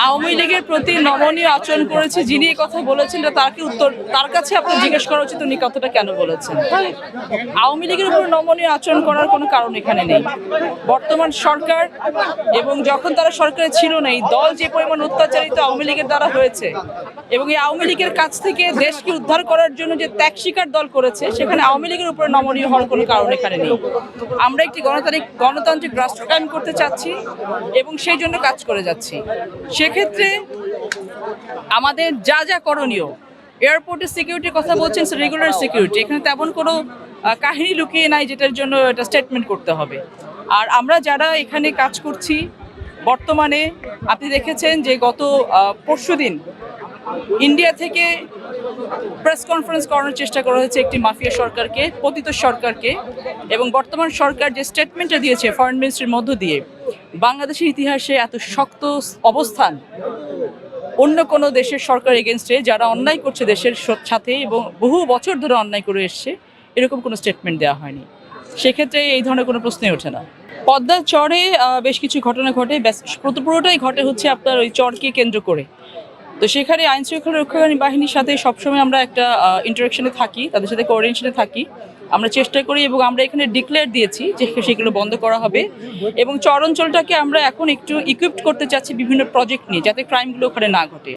আওয়ামী লীগের প্রতি নমনীয় আচরণ করেছে যিনি এই কথা বলেছেন তার কাছে আপনার জিজ্ঞেস করা উচিত উনি কথাটা কেন বলেছেন। আওয়ামী লীগের উপর নমনীয় আচরণ করার কোনো কারণ এখানে নেই। বর্তমান সরকার এবং যখন তারা সরকারে ছিল না, এই দল যে পরিমাণ অত্যাচারিত আওয়ামী লীগের দ্বারা হয়েছে এবং এই আওয়ামী লীগের কাছ থেকে দেশকে উদ্ধার করার জন্য যে ত্যাগ স্বীকার দল করেছে, সেখানে আওয়ামী লীগের উপরে নমনীয় হওয়ার কোনো কারণ এখানে নেই। আমরা একটি গণতান্ত্রিক রাষ্ট্র কায়েম করতে চাচ্ছি এবং সেই জন্য কাজ করে যাচ্ছি। সেক্ষেত্রে আমাদের যা যা করণীয়, এয়ারপোর্টের সিকিউরিটির কথা বলছেন, রেগুলার সিকিউরিটি, এখানে তেমন কোনো কাহিনী লুকিয়ে নাই যেটার জন্য এটা স্টেটমেন্ট করতে হবে। আর আমরা যারা এখানে কাজ করছি বর্তমানে, আপনি দেখেছেন যে গত পরশুদিন ইন্ডিয়া থেকে প্রেস কনফারেন্স করানোর চেষ্টা করা হয়েছে একটি মাফিয়া সরকারকে, পতিত সরকারকে, এবং বর্তমান সরকার যে স্টেটমেন্টটা দিয়েছে ফরেন মিনিস্ট্রির মধ্য দিয়ে, বাংলাদেশের ইতিহাসে এত শক্ত অবস্থান অন্য কোনো দেশের সরকার এগেনস্টে যারা অন্যায় করছে দেশের সাথে এবং বহু বছর ধরে অন্যায় করে এসছে, এরকম কোনো স্টেটমেন্ট দেওয়া হয়নি। সেক্ষেত্রে এই ধরনের কোনো প্রশ্নই ওঠে না। পদ্মার চরে বেশ কিছু ঘটনা ঘটে, পুরোটাই ঘটে হচ্ছে আপনার ওই চরকে কেন্দ্র করে। তো সেখানে আইন শৃঙ্খলা রক্ষাকারী বাহিনীর সাথে সবসময় আমরা একটা ইন্টারাকশনে থাকি, তাদের সাথে কোঅর্ডিনেশনে থাকি, আমরা চেষ্টা করি এবং আমরা এখানে ডিক্লেয়ার দিয়েছি যে সেগুলো বন্ধ করা হবে এবং চর অঞ্চলটাকে আমরা এখন একটু ইকুইপড করতে চাচ্ছি বিভিন্ন প্রজেক্ট নিয়ে, যাতে ক্রাইমগুলো ওখানে না ঘটে।